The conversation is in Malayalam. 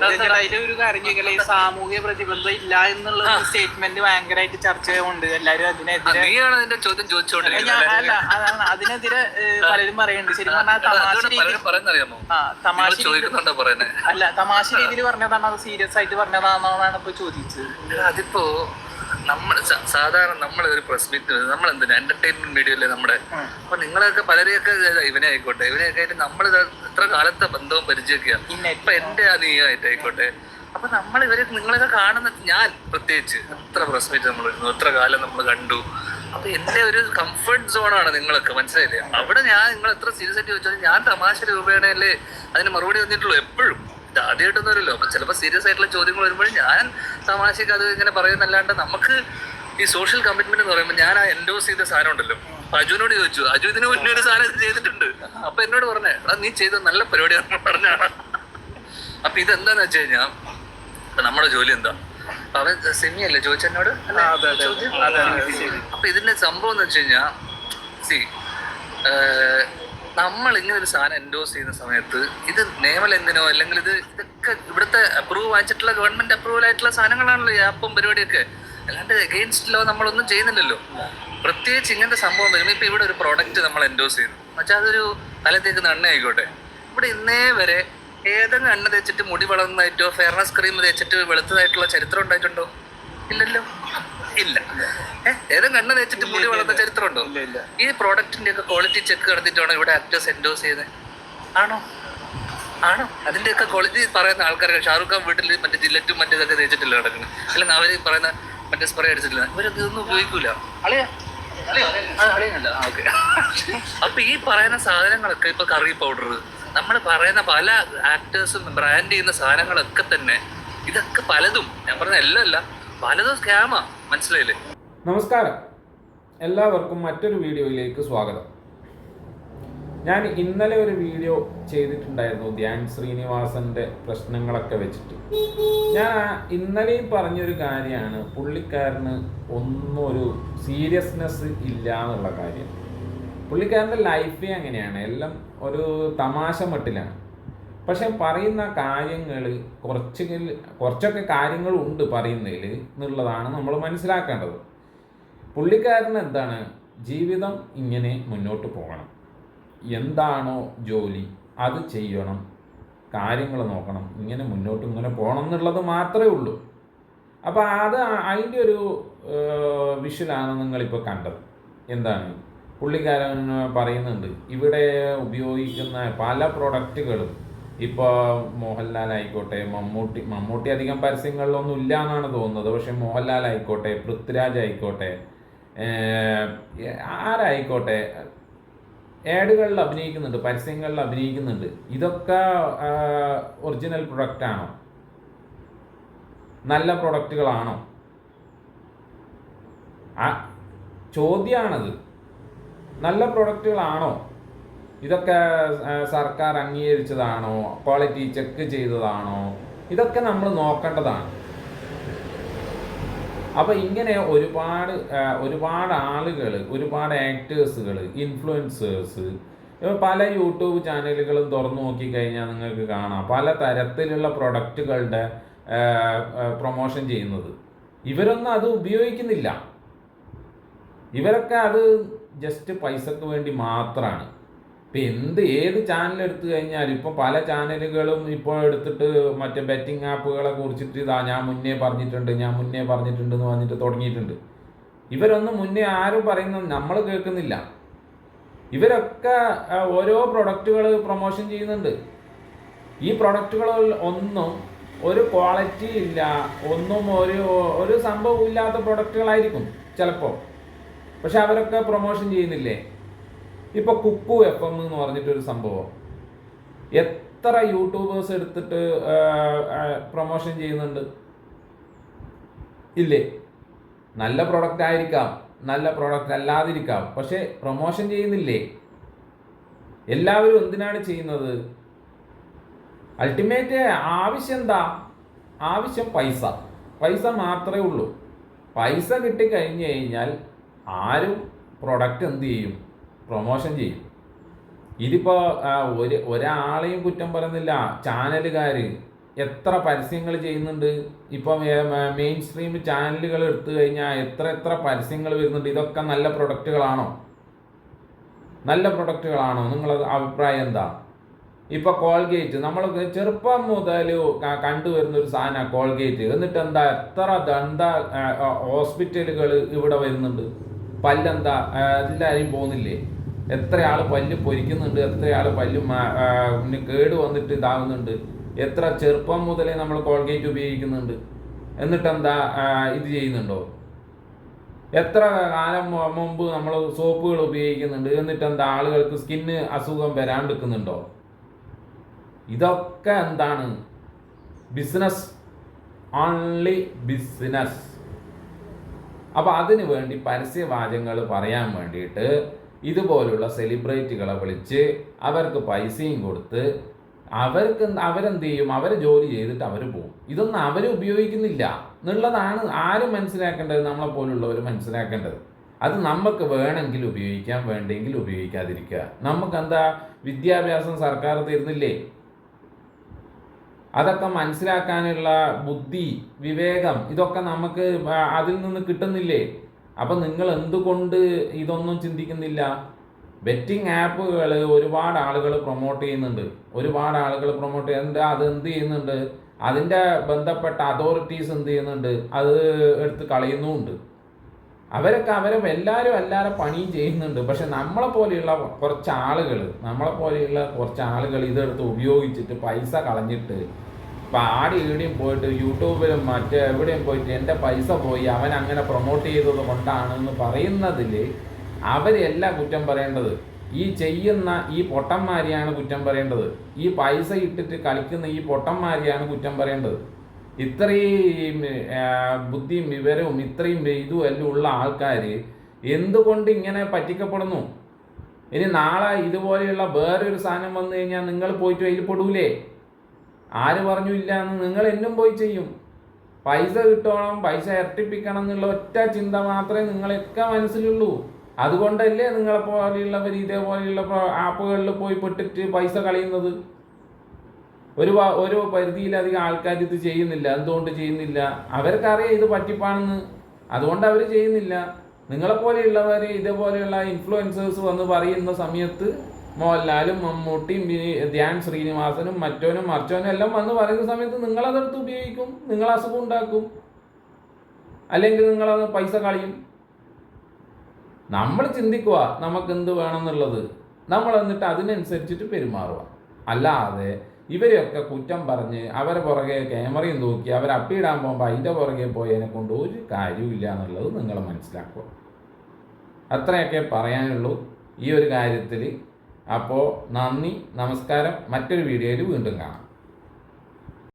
ഒരു കാര്യം ചോദിക്കല, ഈ സാമൂഹ്യ പ്രതിബന്ധം ഇല്ല എന്നുള്ള സ്റ്റേറ്റ്മെന്റ് ഭയങ്കരമായിട്ട് ചർച്ചയുണ്ട്. എല്ലാരും അതിനെതിരെ അല്ല, അതാണ് അതിനെതിരെ പലരും പറയുന്നുണ്ട്. ശരി പറഞ്ഞാൽ തമാശ രീതിയിൽ പറഞ്ഞതാണ്, അത് സീരിയസ് ആയിട്ട് പറഞ്ഞതാണെന്നാണ് ഇപ്പൊ ചോദിച്ചത്. അതിപ്പോ നമ്മൾ സാധാരണ നമ്മളെ ഒരു പ്രസ് മീറ്റ് നമ്മൾ എന്തിനാ എന്റർടൈൻമെന്റ് മീഡിയ അല്ലേ നമ്മുടെ. അപ്പൊ നിങ്ങളൊക്കെ പലരെയൊക്കെ ഇവനെ ആയിക്കോട്ടെ ഇവനെയൊക്കെ ആയിട്ട് നമ്മൾ എത്ര കാലത്തെ ബന്ധവും പരിചയമൊക്കെയാണ്. ഇപ്പൊ എന്റെ നീയായിട്ടായിക്കോട്ടെ. അപ്പൊ നമ്മൾ നിങ്ങളൊക്കെ കാണുന്ന ഞാൻ പ്രത്യേകിച്ച് എത്ര പ്രസ് മീറ്റ് നമ്മൾ ഇരുന്നു, എത്ര കാലം നമ്മൾ കണ്ടു. അപ്പൊ എന്റെ ഒരു കംഫർട്ട് സോണാണ് നിങ്ങളൊക്കെ, മനസ്സിലായില്ലേ? അവിടെ ഞാൻ നിങ്ങൾ എത്ര സീരിയസ് ആയിട്ട് ചോദിച്ചാൽ ഞാൻ തമാശ രൂപേണല്ലേ അതിന് മറുപടി വന്നിട്ടുള്ളൂ എപ്പോഴും. ഇത് ആദ്യമായിട്ടൊന്നും അറിയില്ലോ. അപ്പൊ ചിലപ്പോൾ സീരിയസ് ആയിട്ടുള്ള ചോദ്യങ്ങൾ വരുമ്പോഴും ഞാൻ തമാശക്ക് അത് ഇങ്ങനെ പറയുന്നല്ലാണ്ട് നമുക്ക് ഈ സോഷ്യൽ കമ്മിറ്റ്മെന്റ് എന്ന് പറയുമ്പോൾ ഞാൻ ആ എൻഡോസ് ചെയ്ത സാധനം ഉണ്ടല്ലോ. അജുവിനോട് ചോദിച്ചു, അജു ഇതിന് മുന്നേ ഒരു സാധനം ചെയ്തിട്ടുണ്ട്. അപ്പൊ എന്നോട് പറഞ്ഞേ, നീ ചെയ്ത നല്ല പരിപാടിയാണ് പറഞ്ഞാണ്. അപ്പൊ ഇതെന്താന്ന് വെച്ച് കഴിഞ്ഞാൽ നമ്മുടെ ജോലി എന്താ? അവൻ സെമിയല്ലേ ചോദിച്ചെന്നോട്. അപ്പൊ ഇതിന്റെ സംഭവം എന്ന് വെച്ച് കഴിഞ്ഞാൽ നമ്മൾ ഇങ്ങനെ ഒരു സാധനം എൻഡോസ് ചെയ്യുന്ന സമയത്ത് ഇത് നിയമലംഘനോ അല്ലെങ്കിൽ ഇതൊക്കെ ഇവിടുത്തെ അപ്രൂവ് വാങ്ങിച്ചിട്ടുള്ള ഗവൺമെന്റ് അപ്രൂവൽ ആയിട്ടുള്ള സാധനങ്ങളാണല്ലോ ഈ ആപ്പും പരിപാടിയൊക്കെ. അല്ലാണ്ട് എഗെയിൻസ്റ്റ് ലോ നമ്മളൊന്നും ചെയ്യുന്നില്ലല്ലോ. പ്രത്യേകിച്ച് ഇങ്ങനത്തെ സംഭവം വരുമ്പോൾ ഇപ്പൊ ഇവിടെ ഒരു പ്രോഡക്റ്റ് നമ്മൾ എൻഡോസ് ചെയ്തു വെച്ചാൽ അതൊരു തലത്തേക്കുന്ന എണ്ണ ആയിക്കോട്ടെ. ഇവിടെ ഇന്നേ വരെ ഏതെങ്കിലും എണ്ണ തേച്ചിട്ട് മുടി വളർന്നതായിട്ടോ ഫെയർനെസ് ക്രീം തേച്ചിട്ട് വെളുത്തതായിട്ടുള്ള ചരിത്രം ഉണ്ടായിട്ടുണ്ടോ? ഇല്ലല്ലോ, ഇല്ല. ഏതെങ്കിലും എണ്ണ തേച്ചിട്ട് മുടി വളർന്ന ചരിത്രം ഉണ്ടോ? ഈ പ്രോഡക്റ്റിന്റെ ഒക്കെ ക്വാളിറ്റി ചെക്ക് നടത്തിയിട്ടാണോ ഇവിടെ ആക്ടേഴ്സ് എൻഡോസ് ചെയ്യുന്നത്? ആണോ? അതിന്റെയൊക്കെ ക്വാളിറ്റി പറയുന്ന ആൾക്കാർക്ക് ഷാറുഖ് ഖാൻ വീട്ടിൽ മറ്റേ ജില്ലറ്റും മറ്റേതൊക്കെ തേച്ചിട്ടില്ല നടക്കുന്നത്, അല്ലെങ്കിൽ അവര് പറയുന്ന മറ്റേ സ്പ്രേ അടിച്ചിട്ടില്ല. ഇവരൊക്കെ ഇതൊന്നും ഉപയോഗിക്കൂല. ഓക്കെ. അപ്പൊ ഈ പറയുന്ന സാധനങ്ങളൊക്കെ ഇപ്പൊ കറി പൗഡർ നമ്മൾ പറയുന്ന പല ആക്ടേഴ്സും ബ്രാൻഡ് ചെയ്യുന്ന സാധനങ്ങളൊക്കെ തന്നെ ഇതൊക്കെ പലതും, ഞാൻ പറഞ്ഞ എല്ലാം അല്ല, പലതും സ്കാമാ. മനസ്സിലായില്ലേ? നമസ്കാരം, എല്ലാവർക്കും മറ്റൊരു വീഡിയോയിലേക്ക് സ്വാഗതം. ഞാൻ ഇന്നലെ ഒരു വീഡിയോ ചെയ്തിട്ടുണ്ടായിരുന്നു ധ്യാൻ ശ്രീനിവാസന്റെ പ്രശ്നങ്ങളൊക്കെ വെച്ചിട്ട്. ഞാൻ ഇന്നലെയും പറഞ്ഞൊരു കാര്യമാണ്, പുള്ളിക്കാരന് ഒന്നും ഒരു സീരിയസ്നെസ് ഇല്ല എന്നുള്ള കാര്യം. പുള്ളിക്കാരൻ്റെ ലൈഫേ അങ്ങനെയാണ്, എല്ലാം ഒരു തമാശ മട്ടിലാണ്. പക്ഷെ പറയുന്ന കാര്യങ്ങൾ കുറച്ചൊക്കെ കാര്യങ്ങളുണ്ട് പറയുന്നതിൽ എന്നുള്ളതാണ് നമ്മൾ മനസ്സിലാക്കേണ്ടത്. പുള്ളിക്കാരന് എന്താണ്, ജീവിതം ഇങ്ങനെ മുന്നോട്ട് പോകണം, എന്താണോ ജോലി അത് ചെയ്യണം, കാര്യങ്ങൾ നോക്കണം, ഇങ്ങനെ മുന്നോട്ട് ഇങ്ങനെ പോകണം എന്നുള്ളത് മാത്രമേ ഉള്ളൂ. അപ്പോൾ അതിൻ്റെ ഒരു വിഷ്വലാണ് നിങ്ങളിപ്പോൾ കണ്ടത്. എന്താണ് പുള്ളിക്കാരൻ പറയുന്നുണ്ട്, ഇവിടെ ഉപയോഗിക്കുന്ന പല പ്രൊഡക്റ്റുകളും ഇപ്പോൾ മോഹൻലാൽ ആയിക്കോട്ടെ, മമ്മൂട്ടി അധികം പരസ്യങ്ങളിലൊന്നും ഇല്ല എന്നാണ് തോന്നുന്നത്. പക്ഷെ മോഹൻലാൽ ആയിക്കോട്ടെ, പൃഥ്വിരാജ് ആയിക്കോട്ടെ, ആരായിക്കോട്ടെ ആഡുകളിൽ അഭിനയിക്കുന്നുണ്ട്, പരസ്യങ്ങളിൽ അഭിനയിക്കുന്നുണ്ട്. ഇതൊക്കെ ഒറിജിനൽ പ്രൊഡക്റ്റാണോ? നല്ല പ്രൊഡക്റ്റുകളാണോ? ചോദ്യമാണത്. നല്ല പ്രൊഡക്റ്റുകളാണോ? ഇതൊക്കെ സർക്കാർ അംഗീകരിച്ചതാണോ? ക്വാളിറ്റി ചെക്ക് ചെയ്തതാണോ? ഇതൊക്കെ നമ്മൾ നോക്കേണ്ടതാണ്. അപ്പോൾ ഇങ്ങനെ ഒരുപാട് ആളുകൾ, ഒരുപാട് ആക്ടേഴ്സുകൾ, ഇൻഫ്ലുവൻസേഴ്സ്, പല യൂട്യൂബ് ചാനലുകളും തുറന്നു നോക്കിക്കഴിഞ്ഞാൽ നിങ്ങൾക്ക് കാണാം പല തരത്തിലുള്ള പ്രൊഡക്റ്റുകളുടെ പ്രൊമോഷൻ ചെയ്യുന്നത്. ഇവരൊന്നും അത് ഉപയോഗിക്കുന്നില്ല. ഇവരൊക്കെ അത് ജസ്റ്റ് പൈസക്ക് വേണ്ടി മാത്രമാണ്. ഇപ്പം ഏത് ചാനൽ എടുത്തു കഴിഞ്ഞാലും ഇപ്പം പല ചാനലുകളും ഇപ്പോൾ എടുത്തിട്ട് മറ്റേ ബെറ്റിംഗ് ആപ്പുകളെ കുറിച്ചിട്ട് ഞാൻ മുന്നേ പറഞ്ഞിട്ടുണ്ട് എന്ന് പറഞ്ഞിട്ട് തുടങ്ങിയിട്ടുണ്ട്. ഇവരൊന്നും മുന്നേ ആരും പറയുന്നത് നമ്മൾ കേൾക്കുന്നില്ല. ഇവരൊക്കെ ഓരോ പ്രൊഡക്റ്റുകൾ പ്രൊമോഷൻ ചെയ്യുന്നുണ്ട്. ഈ പ്രൊഡക്റ്റുകൾ ഒന്നും ഒരു ക്വാളിറ്റി ഇല്ല, ഒന്നും ഒരു സംഭവം ഇല്ലാത്ത പ്രൊഡക്റ്റുകളായിരിക്കും ചിലപ്പോൾ. പക്ഷെ അവരൊക്കെ പ്രൊമോഷൻ ചെയ്യുന്നില്ലേ? ഇപ്പോൾ കുക്കു FM എന്ന് പറഞ്ഞിട്ടൊരു സംഭവം എത്ര യൂട്യൂബേഴ്സ് എടുത്തിട്ട് പ്രൊമോഷൻ ചെയ്യുന്നുണ്ട് ഇല്ലേ? നല്ല പ്രൊഡക്റ്റ് ആയിരിക്കാം, നല്ല പ്രൊഡക്റ്റ് അല്ലാതിരിക്കാം, പക്ഷെ പ്രൊമോഷൻ ചെയ്യുന്നില്ലേ? എല്ലാവരും എന്തിനാണ് ചെയ്യുന്നത്? അൾട്ടിമേറ്റ് ആവശ്യം എന്താ? ആവശ്യം പൈസ മാത്രമേ ഉള്ളൂ. പൈസ കിട്ടിക്കഴിഞ്ഞു കഴിഞ്ഞാൽ ആരും പ്രൊഡക്റ്റ് എന്ത് ചെയ്യും? പ്രൊമോഷൻ ചെയ്യും. ഇതിപ്പോൾ ഒരാളെയും കുറ്റം പറയുന്നില്ല. ചാനലുകാർ എത്ര പരസ്യങ്ങൾ ചെയ്യുന്നുണ്ട്. ഇപ്പം മെയിൻ സ്ട്രീം ചാനലുകൾ എടുത്തു കഴിഞ്ഞാൽ എത്ര പരസ്യങ്ങൾ വരുന്നുണ്ട്. ഇതൊക്കെ നല്ല പ്രൊഡക്റ്റുകളാണോ? നല്ല പ്രൊഡക്റ്റുകളാണോ? നിങ്ങളത് അഭിപ്രായം എന്താ? ഇപ്പൊ കോൾഗേറ്റ് നമ്മൾ ചെറുപ്പം മുതൽ കണ്ടുവരുന്ന ഒരു സാധനമാണ് കോൾഗേറ്റ്. എന്നിട്ട് എന്താ എന്താ ഹോസ്പിറ്റലുകൾ ഇവിടെ വരുന്നുണ്ട്. പല്ലെന്താ എല്ലാവരും പോകുന്നില്ലേ? എത്ര ആൾ പല്ല് പൊരിക്കുന്നുണ്ട്, എത്ര ആൾ പല്ല് കേട് വന്നിട്ട് ഇതാകുന്നുണ്ട്. എത്ര ചെറുപ്പം മുതലേ നമ്മൾ കോൾഗേറ്റ് ഉപയോഗിക്കുന്നുണ്ട്. എന്നിട്ടെന്താ ഇത് ചെയ്യുന്നുണ്ടോ? എത്ര കാലം മുമ്പ് നമ്മൾ സോപ്പുകൾ ഉപയോഗിക്കുന്നുണ്ട്. എന്നിട്ടെന്താ ആളുകൾക്ക് സ്കിന്ന് അസുഖം വരാണ്ടിരിക്കുന്നുണ്ടോ? ഇതൊക്കെ എന്താണ്? Business, only business. അപ്പോൾ അതിനു വേണ്ടി പരസ്യവാചകങ്ങൾ പറയാൻ വേണ്ടിയിട്ട് ഇതുപോലുള്ള സെലിബ്രിറ്റികളെ വിളിച്ച് അവർക്ക് പൈസയും കൊടുത്ത് അവരെന്ത് ചെയ്യും? അവർ ജോലി ചെയ്തിട്ട് അവർ പോകും. ഇതൊന്നും അവർ ഉപയോഗിക്കുന്നില്ല എന്നുള്ളതാണ് ആരും മനസ്സിലാക്കേണ്ടത്. നമ്മളെപ്പോലുള്ളവർ മനസ്സിലാക്കേണ്ടത്. അത് നമുക്ക് വേണമെങ്കിൽ ഉപയോഗിക്കാം, വേണ്ടെങ്കിൽ ഉപയോഗിക്കാതിരിക്കുക. നമുക്കെന്താ വിദ്യാഭ്യാസം സർക്കാർ തരുന്നില്ലേ? അതൊക്കെ മനസ്സിലാക്കാനുള്ള ബുദ്ധി, വിവേകം ഇതൊക്കെ നമുക്ക് അതിൽ നിന്ന് കിട്ടുന്നില്ലേ? അപ്പം നിങ്ങൾ എന്തുകൊണ്ട് ഇതൊന്നും ചിന്തിക്കുന്നില്ല? ബെറ്റിംഗ് ആപ്പുകൾ ഒരുപാട് ആളുകൾ പ്രൊമോട്ട് ചെയ്യുന്നുണ്ട്. അത് എന്ത് ചെയ്യുന്നുണ്ട്? അതിൻ്റെ ബന്ധപ്പെട്ട അതോറിറ്റീസ് എന്ത് ചെയ്യുന്നുണ്ട്? അത് എടുത്ത് കളയുന്നുമുണ്ട്. അവരൊക്കെ എല്ലാവരും പണിയും ചെയ്യുന്നുണ്ട്. പക്ഷെ നമ്മളെപ്പോലെയുള്ള കുറച്ച് ആളുകൾ ഇതെടുത്ത് ഉപയോഗിച്ചിട്ട് പൈസ കളഞ്ഞിട്ട് ഇപ്പം ഈടെയും പോയിട്ട് യൂട്യൂബിലും മറ്റെവിടെയും പോയിട്ട് എൻ്റെ പൈസ പോയി അവൻ അങ്ങനെ പ്രൊമോട്ട് ചെയ്തത് കൊണ്ടാണെന്ന് പറയുന്നതിൽ അവരെയല്ല കുറ്റം പറയേണ്ടത്. ഈ ചെയ്യുന്ന ഈ പൊട്ടന്മാരെയാണ് കുറ്റം പറയേണ്ടത്. ഈ പൈസ ഇട്ടിട്ട് കളിക്കുന്ന ഈ പൊട്ടന്മാരെയാണ് കുറ്റം പറയേണ്ടത്. ഇത്രയും ബുദ്ധിയും വിവരവും ഇത്രയും ഇതും എല്ലാം ഉള്ള ആൾക്കാർ എന്തുകൊണ്ട് ഇങ്ങനെ പറ്റിക്കപ്പെടുന്നു? ഇനി നാളെ ഇതുപോലെയുള്ള വേറൊരു സാധനം വന്നു കഴിഞ്ഞാൽ നിങ്ങൾ പോയിട്ട് അതിൽ പെടൂലേ? ആര് പറഞ്ഞു ഇല്ല എന്ന്? നിങ്ങൾ എന്നും പോയി ചെയ്യും. പൈസ കിട്ടണം, പൈസ ഇരട്ടിപ്പിക്കണം എന്നുള്ള ഒറ്റ ചിന്ത മാത്രമേ നിങ്ങളൊക്കെ മനസ്സിലുള്ളൂ. അതുകൊണ്ടല്ലേ നിങ്ങളെപ്പോലെയുള്ളവർ ഇതേപോലെയുള്ള ആപ്പുകളിൽ പോയി പെട്ടിട്ട് പൈസ കളയുന്നത്. ഒരു പരിധിയിലധികം ആൾക്കാർ ഇത് ചെയ്യുന്നില്ല. എന്തുകൊണ്ട് ചെയ്യുന്നില്ല? അവർക്കറിയാം ഇത് പറ്റിപ്പാണെന്ന്, അതുകൊണ്ട് അവർ ചെയ്യുന്നില്ല. നിങ്ങളെപ്പോലെയുള്ളവർ ഇതേപോലെയുള്ള ഇൻഫ്ലുവൻസേഴ്സ് വന്ന് പറയുന്ന സമയത്ത് മോഹൻലാലും മമ്മൂട്ടിയും ധ്യാൻ ശ്രീനിവാസനും മറ്റോനും മറിച്ചോനും എല്ലാം വന്ന് പറയുന്ന സമയത്ത് നിങ്ങളതെടുത്ത് ഉപയോഗിക്കും. നിങ്ങൾ അസുഖം ഉണ്ടാക്കും, അല്ലെങ്കിൽ നിങ്ങളത് പൈസ കളയും. നമ്മൾ ചിന്തിക്കുക നമുക്ക് എന്ത് വേണമെന്നുള്ളത്. നമ്മൾ എന്നിട്ട് അതിനനുസരിച്ചിട്ട് പെരുമാറുക. അല്ലാതെ ഇവരെയൊക്കെ കുറ്റം പറഞ്ഞ് അവരെ പുറകെ ക്യാമറയും തൂക്കി അവർ അപ്പിയിടാൻ പോകുമ്പോൾ അതിൻ്റെ പുറകെ പോയതിനെ കൊണ്ട് ഒരു കാര്യമില്ല എന്നുള്ളത് നിങ്ങൾ മനസ്സിലാക്കുക. അത്രയൊക്കെ പറയാനുള്ളൂ ഈ ഒരു കാര്യത്തിൽ. അപ്പോൾ നന്ദി, നമസ്കാരം. മറ്റൊരു വീഡിയോയിൽ വീണ്ടും കാണാം.